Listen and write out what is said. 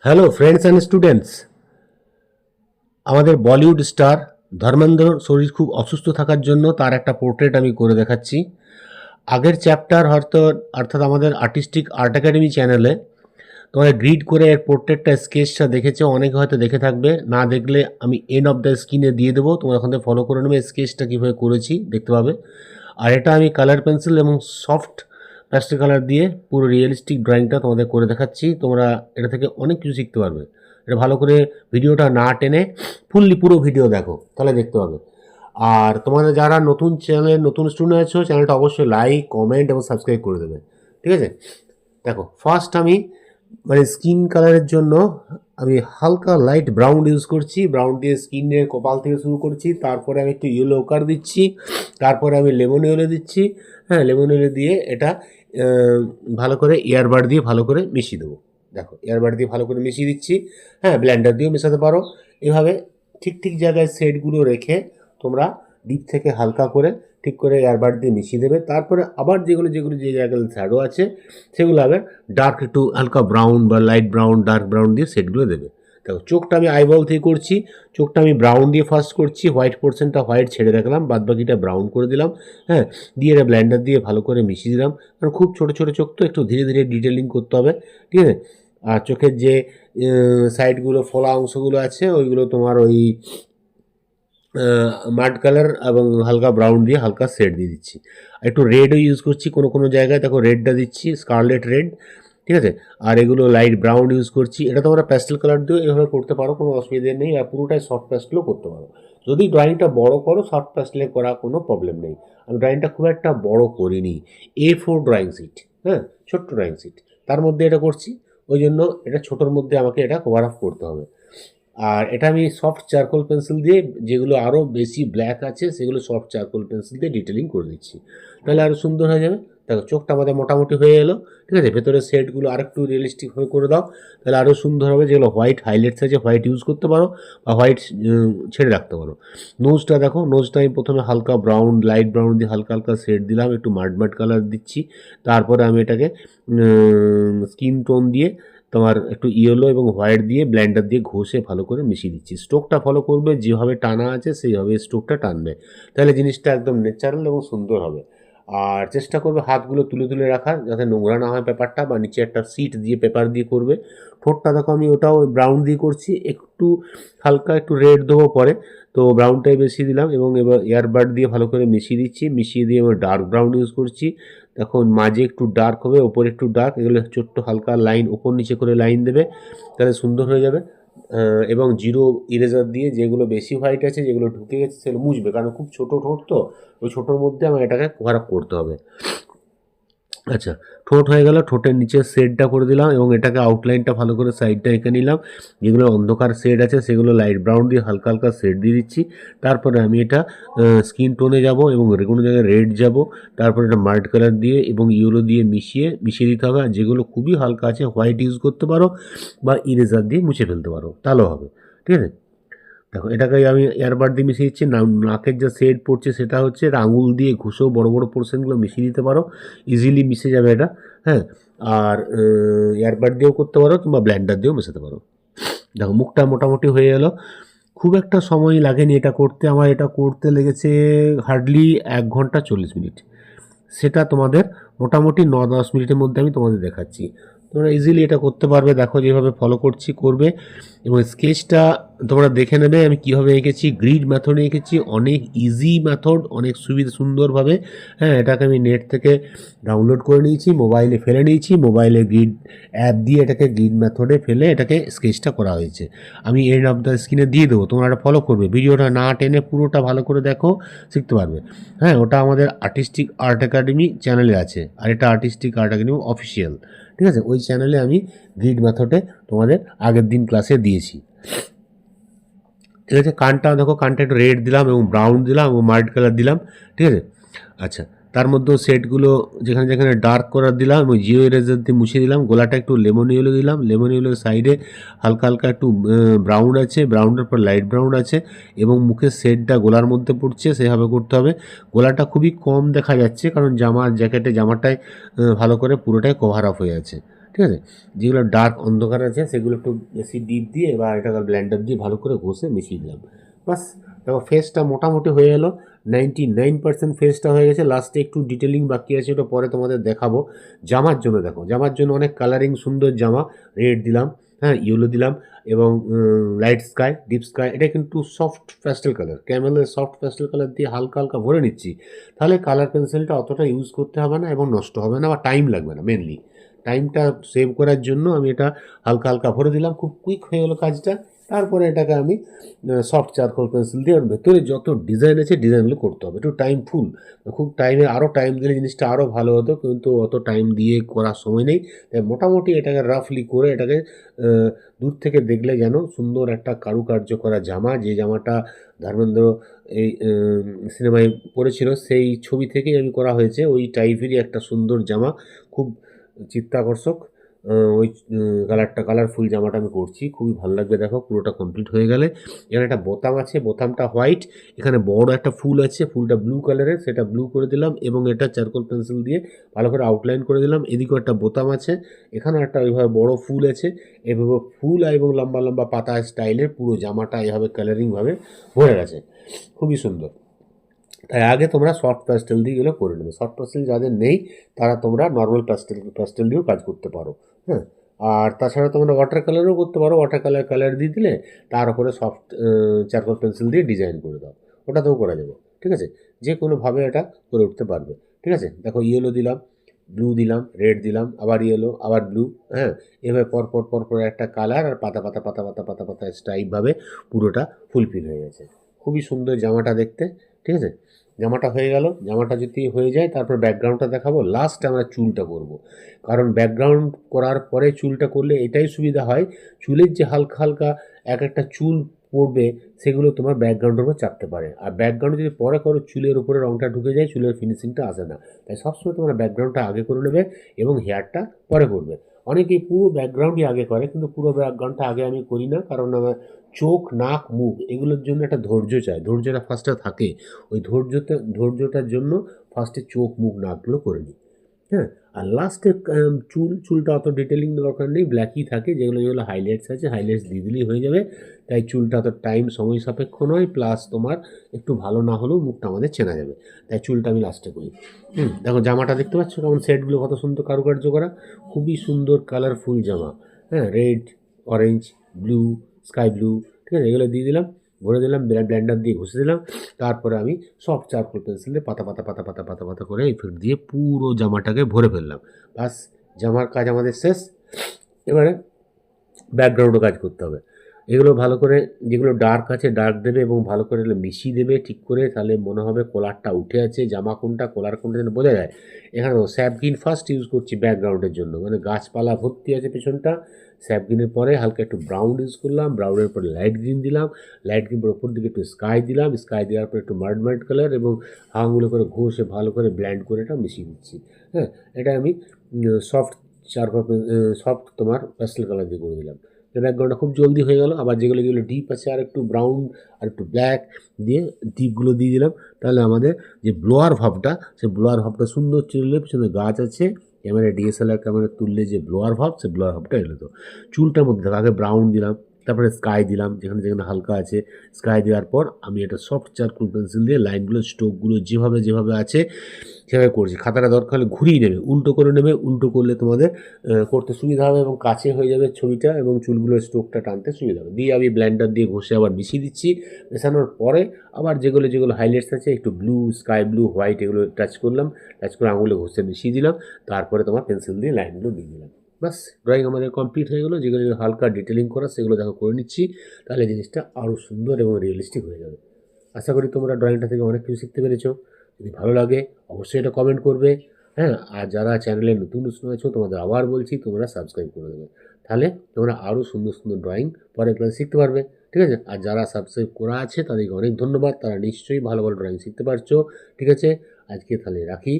Hello friends and students, আমাদের Bollywood star ধর্মেন্দ্রর শরীর খুব অসুস্থ থাকার জন্য তার একটা পোর্ট্রেট আমি করে দেখাচ্ছি। আগের চ্যাপ্টার হয়তো অর্থাৎ আমাদের আর্টিস্টিক আর্ট একাডেমি চ্যানেলে তোমাদের গ্রিড করে এর পোর্ট্রেটটা স্কেচটা দেখেছো, অনেকে হয়তো দেখে থাকবে, না দেখলে আমি এন্ড অফ দ্য স্ক্রিনে দিয়ে দেবো, তোমরা ওখান থেকে ফলো করে নেবে, স্কেচটা কীভাবে করেছি দেখতে পাবে। আর এটা আমি কালার পেন্সিল এবং সফট প্যাস্টেল কালার দিয়ে পুরো রিয়েলিস্টিক ড্রয়িংটা তোমাদের করে দেখাচ্ছি। তোমরা এটা থেকে অনেক কিছু শিখতে পারবে। এটা ভালো করে ভিডিওটা না টেনে ফুললি পুরো ভিডিও দেখো, তাহলে দেখতে পাবে। আর তোমাদের যারা নতুন চ্যানেলে নতুন স্টুডেন্ট আছো, চ্যানেলটা অবশ্যই লাইক, কমেন্ট এবং সাবস্ক্রাইব করে দেবে, ঠিক আছে? দেখো, ফার্স্ট আমি মানে স্কিন কালারের জন্য আমি হালকা লাইট ব্রাউন ইউজ করছি। ব্রাউন দিয়ে স্কিনের কপাল থেকে শুরু করছি, তারপরে আমি একটু ইয়েলো কার দিচ্ছি, তারপরে আমি লেমন ইয়েলো দিচ্ছি। হ্যাঁ, লেমন ইয়েলো দিয়ে এটা ভালো করে এয়ারবাড দিয়ে ভালো করে মিশিয়ে দেবো। দেখো, এয়ারবাড দিয়ে ভালো করে মিশিয়ে দিচ্ছি। হ্যাঁ, ব্লেন্ডার দিয়েও মেশাতে পারো। এভাবে ঠিক ঠিক জায়গায় শেডগুলো রেখে তোমরা ডিপ থেকে হালকা করে ঠিক করে এয়ারবাড দিয়ে মিশিয়ে দেবে। তারপরে আবার যেগুলো যে জায়গায় শ্যাডো আছে সেগুলো আবার ডার্ক একটু হালকা ব্রাউন বা লাইট ব্রাউন, ডার্ক ব্রাউন দিয়ে সেটগুলো দেবে। দেখো, চোখটা আমি আইবল থেকে করছি। চোখটা আমি ব্রাউন দিয়ে ফার্স্ট করছি, হোয়াইট পোর্শনটা হোয়াইট ছেড়ে রাখলাম, বাদ বাকিটা ব্রাউন করে দিলাম। হ্যাঁ, দিয়ে এটা ব্লেন্ডার দিয়ে ভালো করে মিশিয়ে দিলাম। কারণ খুব ছোটো ছোটো চোখ তো, একটু ধীরে ধীরে ডিটেলিং করতে হবে, ঠিক আছে? আর চোখের যে সাইডগুলো ফোলা অংশগুলো আছে ওইগুলো তোমার ওই মাড কালার এবং হালকা ব্রাউন দিয়ে হালকা শেড দিয়ে দিচ্ছি। একটু রেডও ইউজ করছি কোনো কোনো জায়গায়, দেখো রেডটা দিচ্ছি, স্কারলেট রেড, ঠিক আছে? আর এগুলো লাইট ব্রাউন ইউজ করছি। এটা তোমরা প্যাস্টেল কালার দিয়েও এভাবে করতে পারো, কোনো অসুবিধা নেই। আর পুরোটাই সফট প্যাস্টেলও করতে পারো। যদি ড্রয়িংটা বড় করো, সফট প্যাস্টেলে করা কোনো প্রবলেম নেই। আমি ড্রয়িংটা খুব একটা বড় করিনি, A4 ড্রয়িং শিট, হ্যাঁ, ছোট্ট ড্রয়িং শিট, তার মধ্যে এটা করছি। ওই জন্য এটা ছোটোর মধ্যে আমাকে এটা কভার আপ করতে হবে। আর এটা আমি সফট চারকোল পেন্সিল দিয়ে, যেগুলো আরও বেশি ব্ল্যাক আছে সেগুলো সফট চারকোল পেন্সিল দিয়ে ডিটেলিং করে দিচ্ছি, তাহলে আরও সুন্দর হয়ে যাবে। দেখো, চোখটা আমাদের মোটামুটি হয়ে এলো, ঠিক আছে? ভেতরের শেডগুলো আরেকটু রিয়েলিস্টিকভাবে করে দাও, তাহলে আরও সুন্দর হবে। যেগুলো হোয়াইট হাইলাইটস আছে, হোয়াইট ইউজ করতে পারো বা হোয়াইট ছেড়ে রাখতে পারো। নোজটা দেখো, নোজটা আমি প্রথমে হালকা ব্রাউন, লাইট ব্রাউন দিয়ে হালকা হালকা শেড দিলাম, একটু মাড কালার দিচ্ছি। তারপরে আমি এটাকে স্কিন টোন দিয়ে তোমার একটু ইয়েলো এবং হোয়াইট দিয়ে ব্লেন্ডার দিয়ে ঘষে ভালো করে মিশিয়ে দিচ্ছি। স্ট্রোকটা ফলো করবে, যেভাবে টানা আছে সেইভাবে স্ট্রোকটা টানবে, তাহলে জিনিসটা একদম ন্যাচারাল এবং সুন্দর হবে। আর চেষ্টা করবে হাতগুলো তুলে তুলে রাখার, যাতে নোংরা না হয় পেপারটা, বা নিচে একটা সিট দিয়ে পেপার দিয়ে করবে। ঠোঁটটা দেখো, আমি ওটাও ব্রাউন দিয়ে করছি, একটু হালকা একটু রেড দেবো পরে, তো ব্রাউনটাই বেশি দিলাম। এবং এবার এয়ারবাড দিয়ে ভালো করে মিশিয়ে দিচ্ছি, মিশিয়ে দিয়ে এবার ডার্ক ব্রাউন ইউজ করছি। দেখো, মাঝে একটু ডার্ক হবে, ওপরে একটু ডার্ক, এগুলো ছোট্ট হালকা লাইন ওপর নিচে করে লাইন দেবে, তাহলে সুন্দর হয়ে যাবে। এবং জিরো ইরেজার দিয়ে যেগুলো বেশি হোয়াইট আছে, যেগুলো ঢুকে গেছে সেগুলো মুছবে, কারণ খুব ছোটো ঠোঁট তো, ওই ছোটোর মধ্যে আমার এটাকে কভার আপ করতে হবে। আচ্ছা, ঠোঁট হয়ে গেল, ঠোঁটের নিচে শেডটা করে দিলাম এবং এটাকে আউটলাইনটা ভালো করে সাইডটা এঁকে নিলাম। যেগুলো অন্ধকার শেড আছে সেগুলো লাইট ব্রাউন দিয়ে হালকা হালকা শেড দিয়ে দিচ্ছি। তারপরে আমি এটা স্কিন টোনে যাব এবং কোনো জায়গায় রেড যাব, তারপরে এটা মাল্ট কালার দিয়ে এবং ইয়েলো দিয়ে মিশিয়ে দিতে হবে। আর যেগুলো খুবই হালকা আছে, হোয়াইট ইউজ করতে পারো বা ইরেজার দিয়ে মুছে ফেলতে পারো, তাহলেও হবে, ঠিক আছে? দেখো, এটাকে আমি এয়ারবাড দিয়ে মিশিয়ে দিচ্ছি। নাকের যে শেড পড়ছে সেটা হচ্ছে এটা আঙুল দিয়ে ঘুষেও বড় বড় পোর্শনগুলো মিশিয়ে দিতে পারো, ইজিলি মিশে যাবে এটা। হ্যাঁ, আর এয়ারবাড দিয়েও করতে পারো কিংবা ব্লেন্ডার দিয়েও মেশাতে পারো। দেখো, মুখটা মোটামুটি হয়ে এলো। খুব একটা সময় লাগেনি এটা করতে, আমার এটা করতে লেগেছে হার্ডলি 1 ঘন্টা 40 মিনিট। সেটা তোমাদের মোটামুটি 9-10 মিনিটের মধ্যে আমি তোমাদের দেখাচ্ছি। তোমরা ইজিলি এটা করতে পারবে। দেখো, যেভাবে ফলো করছি করবে। এবং স্কেচটা তোমরা দেখে নেবে আমি কীভাবে এঁকেছি, গ্রিড মেথডে এঁকেছি, অনেক ইজি মেথড, অনেক সুন্দরভাবে। হ্যাঁ, এটাকে আমি নেট থেকে ডাউনলোড করে নিয়েছি, মোবাইলে ফেলে নিয়েছি, মোবাইলে গ্রিড অ্যাপ দিয়ে এটাকে গ্রিড মেথডে ফেলে এটাকে স্কেচটা করা হয়েছে। আমি এন্ড অফ দ্য স্ক্রিনে দিয়ে দেবো, তোমরা এটা ফলো করবে, ভিডিওটা না টেনে পুরোটা ভালো করে দেখো, শিখতে পারবে। হ্যাঁ, ওটা আমাদের আর্টিস্টিক আর্ট একাডেমি চ্যানেলে আছে, আর এটা আর্টিস্টিক আর্ট একাডেমি অফিসিয়াল, ঠিক আছে? ওই চ্যানেলে আমি গ্রিড মেথডে তোমাদের আগের দিন ক্লাসে দিয়েছি, ঠিক আছে? কানটা দেখো, কানটা একটু রেড দিলাম এবং ব্রাউন দিলাম এবং মাল্ট কালার দিলাম, ঠিক আছে? আচ্ছা, তার মধ্যেও সেটগুলো যেখানে যেখানে ডার্ক করার দিলাম এবং জিও ইরেজার দিয়ে মুছে দিলাম। গলাটা একটু লেমন ইয়েলো দিলাম, লেমন ইয়েলোর সাইডে হালকা হালকা একটু ব্রাউন আছে, ব্রাউনের পর লাইট ব্রাউন আছে এবং মুখের শেডটা গলার মধ্যে পড়ছে, সেভাবে করতে হবে। গলাটা খুবই কম দেখা যাচ্ছে, কারণ জ্যাকেটায় ভালো করে পুরোটাই কভার আপ হয়ে আছে, ঠিক ঠিক আছে। যেগুলো ডার্ক অন্ধকার আছে সেগুলো একটু বেশি ডিপ দিয়ে বা এটা ব্লেন্ডার দিয়ে ভালো করে ঘষে মিশিয়ে দিলাম। বাস, দেখো ফেসটা মোটামুটি হয়ে গেলো, 99% ফেসটা হয়ে গেছে। লাস্টে একটু ডিটেলিং বাকি আছে, ওটা পরে তোমাদের দেখাবো। জামার জন্য দেখো, জামার জন্য অনেক কালারিং সুন্দর জামা, রেড দিলাম, হ্যাঁ ইয়েলো দিলাম, এবং লাইট স্কাই, ডিপ স্কাই, এটা কিন্তু সফট প্যাস্টেল কালার, ক্যামেলের সফট প্যাস্টেল কালার দিয়ে হালকা হালকা ভরে নিচ্ছি। তাহলে কালার পেন্সিলটা অতটা ইউজ করতে হবে না এবং নষ্ট হবে না বা টাইম লাগবে না। মেনলি টাইমটা সেভ করার জন্য আমি এটা হালকা হালকা ভরে দিলাম, খুব কুইক হয়ে গেলো কাজটা। তারপরে এটাকে আমি সফট চারকোল পেন্সিল দিয়ে ওর ভেতরে যত ডিজাইন আছে ডিজাইনগুলো করতে হবে, একটু টাইম ফুল, খুব টাইমে আরও টাইম দিলে জিনিসটা আরও ভালো হতো, কিন্তু অত টাইম দিয়ে করার সময় নেই। তাই মোটামুটি এটাকে রাফলি করে এটাকে দূর থেকে দেখলে যেন সুন্দর একটা কারুকার্য করা জামা, যে জামাটা ধর্মেন্দ্র এই সিনেমায় পড়েছিল সেই ছবি থেকেই আমি করা হয়েছে, ওই টাইপেরই একটা সুন্দর জামা, খুব চিত্তাকর্ষক। ওই কালারটা, কালারফুল জামাটা আমি করছি, খুবই ভালো লাগবে। দেখো পুরোটা কমপ্লিট হয়ে গেলে এখানে একটা বোতাম আছে, বোতামটা হোয়াইট, এখানে বড় একটা ফুল আছে, ফুলটা ব্লু কালারের, সেটা ব্লু করে দিলাম এবং এটা চারকোল পেন্সিল দিয়ে ভালো করে আউটলাইন করে দিলাম। এদিকেও একটা বোতাম আছে, এখানেও একটা ওইভাবে বড় ফুল আছে, এভাবে ফুল এবং লম্বা লম্বা পাতা স্টাইলের পুরো জামাটা এভাবে কালারিংভাবে ভরে গেছে, খুবই সুন্দর। তাই আগে তোমরা সফট প্যাস্টেল দিয়ে এগুলো করে নেবে। সফট প্যাস্টেল যাদের নেই তারা তোমরা নর্মাল প্যাস্টেল দিয়েও কাজ করতে পারো, হ্যাঁ। আর তাছাড়া তোমরা ওয়াটার কালারও করতে পারো, ওয়াটার কালার দিয়ে দিলে তার উপরে সফট চারকোল পেন্সিল দিয়ে ডিজাইন করে দাও, ওটাতেও করা যাবে, ঠিক আছে। যে কোনোভাবে এটা করে উঠতে পারবে, ঠিক আছে। দেখো ইয়েলো দিলাম, ব্লু দিলাম, রেড দিলাম, আবার ইয়েলো, আবার ব্লু, হ্যাঁ, এভাবে পরপর একটা কালার আর পাতা পাতা পাতা পাতা পাতা পাতা স্টাইপভাবে পুরোটা ফুলফিল হয়ে গেছে, খুবই সুন্দর জামাটা দেখতে, ঠিক আছে। জামাটা হয়ে গেল, জামাটা যদি হয়ে যায় তারপর ব্যাকগ্রাউন্ডটা দেখাবো, লাস্ট আমরা চুলটা করব। কারণ ব্যাকগ্রাউন্ড করার পরে চুলটা করলে এটাই সুবিধা হয়, চুলের যে হালকা হালকা এক একটা চুল পড়বে সেগুলো তোমার ব্যাকগ্রাউন্ডের উপর চাপতে পারে, আর ব্যাকগ্রাউন্ডে যদি পরে করো চুলের উপরে রঙটা ঢুকে যায়, চুলের ফিনিশিংটা আসে না। তাই সবসময় তোমরা ব্যাকগ্রাউন্ডটা আগে করে নেবে এবং হেয়ারটা পরে করবে। অনেকেই পুরো ব্যাকগ্রাউন্ডই আগে করে, কিন্তু পুরো ব্যাকগ্রাউন্ডটা আগে আমি করি না, কারণ আমার চোখ, নাক, মুখ এগুলোর জন্য একটা ধৈর্য চাই, ধৈর্যটা ফার্স্টে থাকে, ওই ধৈর্যটার জন্য ফার্স্টে চোখ, মুখ, নাকগুলো করে নিই, হ্যাঁ। আর লাস্টে চুলটা অত ডিটেলিং দরকার নেই, ব্ল্যাকই থাকে, যেগুলো যেগুলো হাইলাইটস আছে হাইলাইটস দিয়ে দিলেই হয়ে যাবে। তাই চুলটা অত টাইম সময় সাপেক্ষ নয়, প্লাস তোমার একটু ভালো না হলেও মুখটা আমাদের চেনা যাবে, তাই চুলটা আমি লাস্টে করি। দেখো জামাটা দেখতে পাচ্ছ কেমন, সেটগুলো কত সুন্দর কারুকার্য করা, খুবই সুন্দর কালারফুল জামা, হ্যাঁ, red, orange, blue, sky blue, ঠিক আছে, এগুলো দিয়ে দিলাম, ভরে দিলাম, ব্লেন্ডার দিয়ে ঘষে দিলাম। তারপরে আমি সফট চারকোল পেন্সিল দিয়ে পাতা পাতা পাতা পাতা পাতা পাতা করে ইফেক্ট দিয়ে পুরো জামাটাকে ভরে ফেললাম। বাস, জামার কাজ আমাদের শেষ। এবারে ব্যাকগ্রাউন্ডও কাজ করতে হবে, এগুলো ভালো করে, যেগুলো ডার্ক আছে ডার্ক দেবে এবং ভালো করে মিশিয়ে দেবে ঠিক করে, তাহলে মনে হবে কলারটা উঠে আছে, জামা কোনটা কলার কোনটা যেন বোঝা যায়। এখানে স্যাপগ্রিন ফার্স্ট ইউজ করছি ব্যাকগ্রাউন্ডের জন্য, মানে গাছপালা ভর্তি আছে পেছনটা, স্যাপগ্রিনের পরে হালকা একটু ব্রাউন ইউজ করলাম, ব্রাউনের পরে লাইট গ্রিন দিলাম, লাইট গ্রিন পরে ওপর দিকে একটু স্কাই দিলাম, স্কাই দেওয়ার পরে একটু মার্ড কালার এবং আঙুলে করে ঘষে ভালো করে ব্ল্যান্ড করে এটা মিশিয়ে দিচ্ছি, হ্যাঁ। এটা আমি সফট চারকোল, সফট তোমার প্যাস্টেল কালার দিয়ে করে দিলাম। ব্যাকগ্রাউন্ডটা খুব জলদি হয়ে গেল। আবার যেগুলো যেগুলো ডিপ আছে আর একটু ব্রাউন আর একটু ব্ল্যাক দিয়ে ডিপগুলো দিয়ে দিলাম, তাহলে আমাদের যে ব্লোয়ার ভাবটা, সেই ব্লোয়ার ভাবটা সুন্দর চলে, পিছনে গাছ আছে, ক্যামেরা ডিএসএলআর ক্যামেরা তুললে যে ব্লোয়ার ভাব, সেই ব্লোয়ার ভাবটা এলো। তো চুলটার মধ্যে আগে ব্রাউন দিলাম, তারপরে স্কাই দিলাম, যেখানে যেখানে হালকা আছে স্কাই দেওয়ার পর আমি এটা সফট চারকোল পেন্সিল দিয়ে লাইনগুলো, স্ট্রোকগুলো যেভাবে যেভাবে আছে সেভাবে করছি। খাতাটা দরকার হলে ঘুরিয়ে নেবে, উল্টো করে নেবে, উল্টো করলে তোমাদের করতে সুবিধা হবে এবং কাছে হয়ে যাবে ছবিটা এবং চুলগুলোর স্ট্রোকটা টানতে সুবিধা হবে। দিয়ে আমি ব্লেন্ডার দিয়ে ঘষে আবার মিশিয়ে দিচ্ছি। মেশানোর পরে আবার যেগুলো যেগুলো হাইলাইটস আছে একটু ব্লু, স্কাই ব্লু, হোয়াইট এগুলো টাচ করলাম, টাচ করে আঙুলে ঘষে মিশিয়ে দিলাম, তারপরে তোমার পেন্সিল দিয়ে লাইনগুলো দিয়ে দিলাম। বাস, ড্রয়িং আমাদের কমপ্লিট হয়ে গেলো। যেগুলো হালকা ডিটেলিং করা সেগুলো দেখো করে নিচ্ছি, তাহলে জিনিসটা আরও সুন্দর এবং রিয়েলিস্টিক হয়ে যাবে। আশা করি তোমরা ড্রয়িংটা থেকে অনেক কিছু শিখতে পেরেছো। যদি ভালো লাগে অবশ্যই এটা কমেন্ট করবে, হ্যাঁ। আর যারা চ্যানেলে নতুন আছো তোমাদের আবার বলছি তোমরা সাবস্ক্রাইব করে দেবে, তাহলে তোমরা আরও সুন্দর সুন্দর ড্রয়িং পরে ক্লাসে শিখতে পারবে, ঠিক আছে। আর যারা সাবস্ক্রাইব করা আছে তাদেরকে অনেক ধন্যবাদ, তারা নিশ্চয়ই ভালো ভালো ড্রয়িং শিখতে পারছো, ঠিক আছে। আজকে তাহলে রাখি।